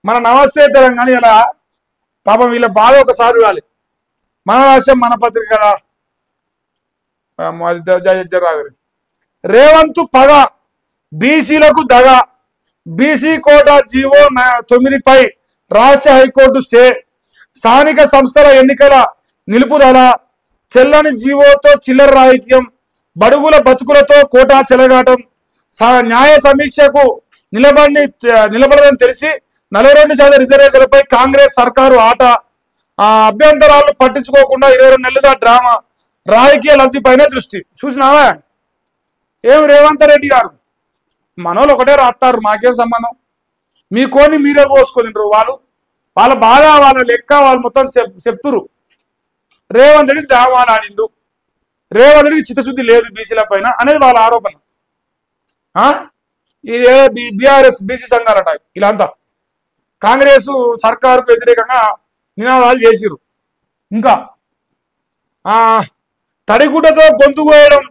మన నమస్తే తెలంగాణ ఇలా పాపం వీళ్ళ బాధ ఒకసారి చూడాలి. మన రాష్ట్రం మన పత్రిక కదా. రేవంత్ పగ, బీసీలకు దగ, బీసీ కోటా జీవో 9పై రాష్ట్ర హైకోర్టు స్టే, స్థానిక సంస్థల ఎన్నికల నిలుపుదల, చెల్లని జీవోతో చిల్లర రాహిత్యం, బడుగుల బతుకులతో కోటా చెలగాటం, న్యాయ సమీక్షకు నిలబడదని తెలిసి 42% రిజర్వేషన్లపై కాంగ్రెస్ సర్కారు ఆట, అభ్యంతరాలను పట్టించుకోకుండా 22 నెలలుగా డ్రామా, రాజకీయ లబ్ధిపైనే దృష్టి. చూసినావా ఏం రేవంత్ రెడ్డి గారు? మనోళ్ళు ఒకటే రాస్తారు, మాకేం సంబంధం? మీ కోని మీరే కోసుకొని వాళ్ళ బాధ వాళ్ళ లెక్క వాళ్ళు మొత్తం చెప్తురు. రేవంత్ రెడ్డి డ్రామాలు ఆడిండు, రేవంత్ రెడ్డికి చిత్తశుద్ధి లేదు బీసీల పైన అనేది వాళ్ళ ఆరోపణ. ఇదే బీఆర్ఎస్ బీసీ సంఘాలట ఇలాంతా కాంగ్రెస్ సర్కారుకు వ్యతిరేకంగా నినాదాలు చేసిరు. ఇంకా తడిగుడ్డతో గొంతు కోయడం,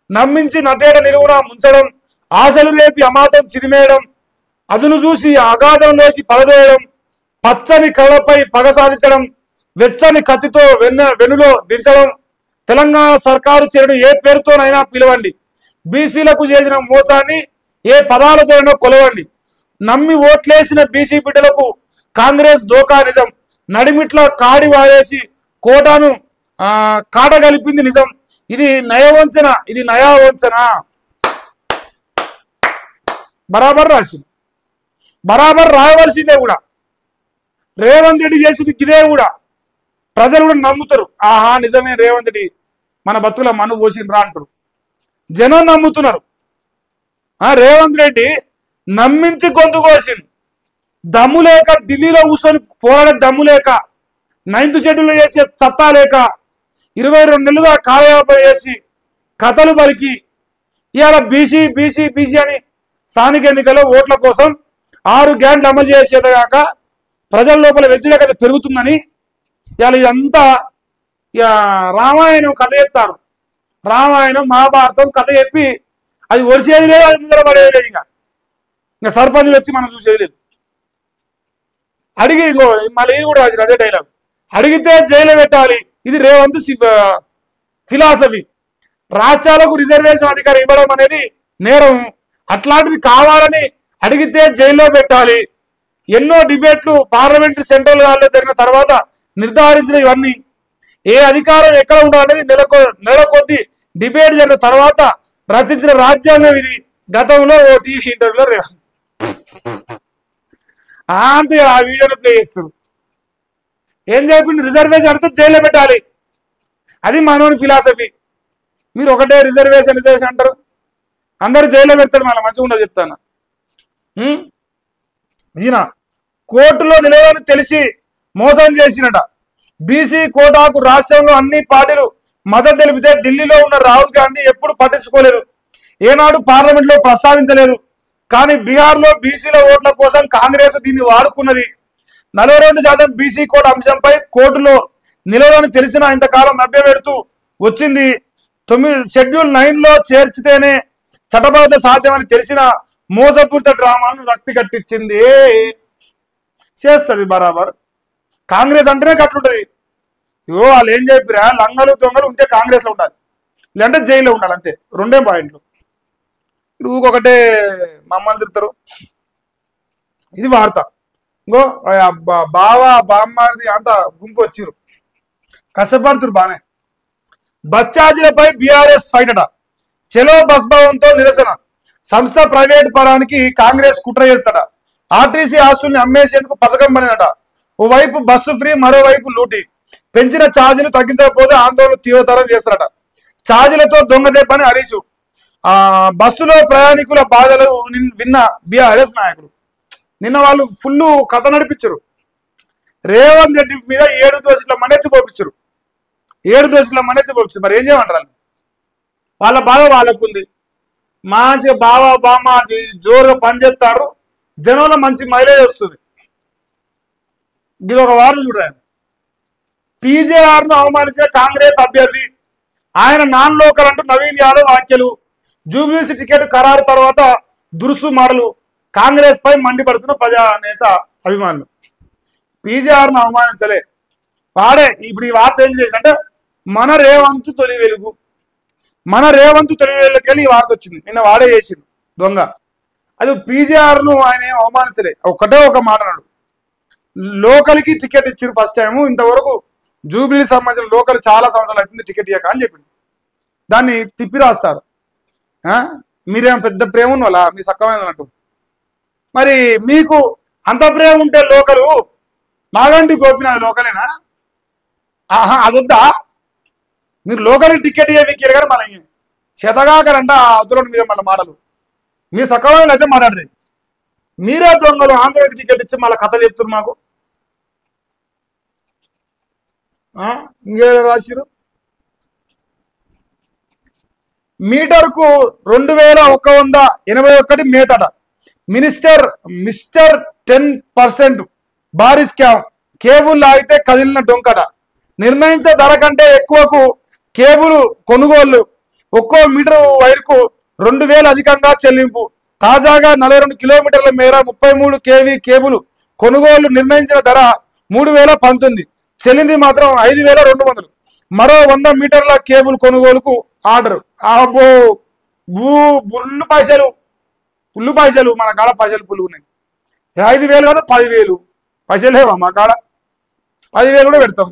నమ్మించి నటేట నిలువున ముంచడం, ఆశలు రేపి అమాతం చిదిమేయడం, అదును చూసి అగాధంలోకి పడదోయడం, పచ్చని కళ్ళపై పగ సాధించడం, వెచ్చని కత్తితో వెన్నులో దించడం, తెలంగాణ సర్కారు చేరడం ఏ పేరుతోనైనా పిలవండి, బీసీలకు చేసిన మోసాన్ని ఏ పదాలతోనైనా కొలవండి, నమ్మి ఓట్లేసిన బీసీ బిడ్డలకు కాంగ్రెస్ దోకా నిజం, నడిమిట్ల కాడి వాడేసి కోటాను కాటగలిపింది నిజం, ఇది నయవంచన, ఇది నయా వంచన. బరాబర్ రాసింది, బరాబర్ రాయవలసిందే కూడా. రేవంత్ రెడ్డి చేసింది ఇదే కూడా. ప్రజలు కూడా నమ్ముతారు, ఆహా నిజమే రేవంత్ రెడ్డి మన బతుకుల మను పోసిండ్రా అంటారు. జనం నమ్ముతున్నారు. రేవంత్ రెడ్డి నమ్మించి గొంతు కోసిండు, దమ్ము లేక ఢిల్లీలో కూర్చొని పోరాడే దమ్ము లేక, 9th షెడ్యూల్ చేసే సత్తా లేక, 22 నెలలుగా కాలయాపన చేసి కథలు పలికి ఇవాళ బీసీ బీసీ బీసీ అని స్థానిక ఎన్నికల్లో ఓట్ల కోసం 6 గ్యారెంటీలు అమలు చేసేదాక ప్రజల లోపల వ్యతిరేకత పెరుగుతుందని ఇవాళ ఇదంతా ఇక రామాయణం కథ చెప్తారు. రామాయణం మహాభారతం కథ చెప్పి అది ఒడిసేది లేదు, అది ముందర పడేది లేదు. ఇంకా సర్పంచులు వచ్చి మనం చూసేది లేదు. అడిగి ఇంకో మళ్ళీ ఇది కూడా రాసిన అదే డైలాగ్, అడిగితే జైలు పెట్టాలి, ఇది రేవంత్ ఫిలాసఫీ. రాష్ట్రాలకు రిజర్వేషన్ అధికారం ఇవ్వడం అనేది నేరం, అట్లాంటిది కావాలని అడిగితే జైల్లో పెట్టాలి. ఎన్నో డిబేట్లు పార్లమెంటరీ సెంట్రల్ హాల్లో జరిగిన తర్వాత నిర్ధారించిన ఇవన్నీ ఏ అధికారం ఎక్కడ ఉండాలనేది నెల కొద్ది డిబేట్ జరిగిన తర్వాత రచించిన రాజ్యాంగం ఇది. గతంలో ఓ టీవీ ఇంటర్వ్యూలో అంతే ఆ వీడియోని ప్లే చేస్తారు. ఏం చెప్పింది? రిజర్వేషన్ అడిగితే జైల్లో పెట్టాలి, అది మనోని ఫిలాసఫీ. మీరు ఒకటే రిజర్వేషన్ రిజర్వేషన్ అంటారు, అందరు జైల్లో పెడతాడు, మళ్ళీ మంచిగా ఉండదు చెప్తాను. ఈయన కోర్టులో నిలవని తెలిసి మోసం చేసినట. బీసీ కోటాకు రాష్ట్రంలో అన్ని పార్టీలు మద్దతు తెలిపితే ఢిల్లీలో ఉన్న రాహుల్ గాంధీ ఎప్పుడు పట్టించుకోలేదు, ఏనాడు పార్లమెంట్ లో ప్రస్తావించలేదు. కానీ బీహార్లో బీసీల ఓట్ల కోసం కాంగ్రెస్ దీన్ని వాడుకున్నది. 42% బీసీ కోట అంశంపై కోర్టులో నిలవని తెలిసిన ఇంతకాలం మభ్యపెడుతూ వచ్చింది. షెడ్యూల్ 9లో చేర్చితేనే చట్టబద్ధత సాధ్యమని తెలిసిన మోసపూరిత డ్రామాను రక్తి కట్టించింది. చేస్తుంది బరాబర్. కాంగ్రెస్ అంటేనే కట్లుంటది. ఇగో వాళ్ళు ఏం చెప్పిరా, లంగలు దొంగలు ఉంటే కాంగ్రెస్ లో ఉండాలి, లేదంటే జైల్లో ఉండాలి, అంతే. 2 పాయింట్లు. ఊకొకటే మమ్మల్ని తిడతారు. ఇది వార్త. ఇంకో బావ బామ్మారిది అంతా గుంపు వచ్చిరు, కష్టపడుతురు బానే. బస్ ఛార్జీలపై బీఆర్ఎస్ ఫైట్ అట. చెలో బస్ భవన్తో నిరసన. సంస్థ ప్రైవేట్ పరానికి కాంగ్రెస్ కుట్ర చేస్తాడ. ఆర్టీసీ ఆస్తుల్ని అమ్మేసేందుకు పథకం పనిదట. ఓవైపు బస్సు ఫ్రీ, మరోవైపు లూటీ. పెంచిన ఛార్జీలు తగ్గించకపోతే ఆందోళన తీవ్రతరం చేస్తారట. ఛార్జీలతో దొంగ దెబ్బని హరీషు. బస్సులో ప్రయాణికుల బాధలు విన్న బీఆర్ఎస్ నాయకుడు నిన్న వాళ్ళు ఫుల్ కథ నడిపించరు. రేవంత్ రెడ్డి మీద 7 దోషుల మన్నెత్తి పోపించరు. 7 దోషుల మన్నెత్తి పోపించారు. మరి ఏం చేయమంటారు? వాళ్ళ బాధ వాళ్ళకుంది. మంచిగా బావ బామ్మ జోరుగా పనిచేస్తారు, జనంలో మంచి మైలేజ్ వస్తుంది. ఇది ఒక వార్త చూడండి. పీజేఆర్ ను అవమానించిన కాంగ్రెస్ అభ్యర్థి, ఆయన నాన్ లోకల్ అంటూ నవీన్ యాదవ్ వ్యాఖ్యలు. జూబ్లీహిల్స్ టికెట్ ఖరారు తర్వాత దురుసు మాటలు. కాంగ్రెస్ పై మండిపడుతున్న ప్రజానేత అభిమానులు. పీజీఆర్ను అవమానించలే. వాడే ఇప్పుడు ఈ వార్త ఏం చేసి అంటే మన రేవంతు తొలి వెలుగు, మన రేవంతు తొలి వెలుగుకెళ్ళి ఈ వార్త వచ్చింది. నిన్న వాడే చేసిండు దొంగ. అది పీజీఆర్ను ఆయన ఏం అవమానించలే. ఒకటే ఒక మాట అన్నాడు, లోకల్కి టికెట్ ఇచ్చారు ఫస్ట్ టైం, ఇంతవరకు జూబ్లీ సంబంధించిన లోకల్ చాలా సంవత్సరాలు అవుతుంది టికెట్ ఇయ్యక అని చెప్పింది. దాన్ని తిప్పి రాస్తారు. మీరేం పెద్ద ప్రేమ ఉన్నవాళ్ళ మీ సక్కమైన అన్నట్టు. మరి మీకు అంత ప్రేమ ఉంటే లోకలు మాగంటి గోపినాథ్ లోకలేనా? అదొద్దా? మీరు లోకల్ టికెట్ ఇయ్యరు కానీ మన చేతగాకరంట అద్దుల మీద మళ్ళీ మాటలు. మీ సక్కమైన అయితే మాట్లాడరు. మీరే దొంగలు, ఆంధ్రకి టికెట్ ఇచ్చి మళ్ళీ కథలు చెప్తున్నారు మాకు. ఇంకే రాసిరు మీటర్కు 2181 మేతట. మిస్టర్ 10% భారీ స్కామ్, కేబుల్ లాగితే కదిలిన డొంకట. నిర్ణయించిన ధర కంటే ఎక్కువకు కేబుల్ కొనుగోళ్లు, ఒక్కో మీటర్ వైర్కు 2000 అధికంగా చెల్లింపు. తాజాగా 42 కిలోమీటర్ల మేర 33 kV కేబుల్ కొనుగోలు నిర్ణయించిన ధర 3019, చెల్లింది మాత్రం 5200. మరో 100 మీటర్ల కేబుల్ కొనుగోలుకు ఆర్డర్. అబ్బో పుల్లు పైసలు మన కాడ పైసలు పుల్లు ఉన్నాయి. 5000 కాదు 10,000 పైసలు లేవా మా కాడ? 10,000 కూడా పెడతాం.